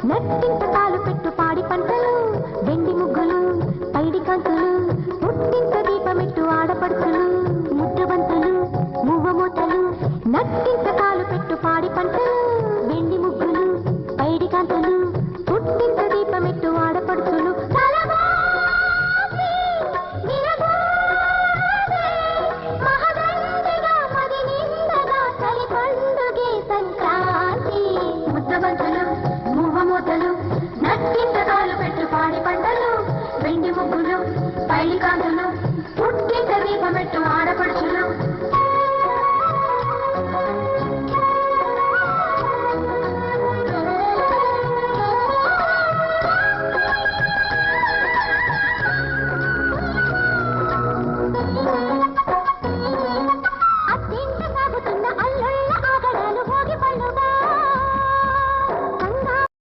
నట్టింట కాలు పెట్టు పాడి పంటలు వెండి ముగ్గులు పైడి కాంతులు పుట్టింట దీపమెట్టు ఆడపడుచులు ముద్రబంతులు మువ్వ మూతలు నట్టింట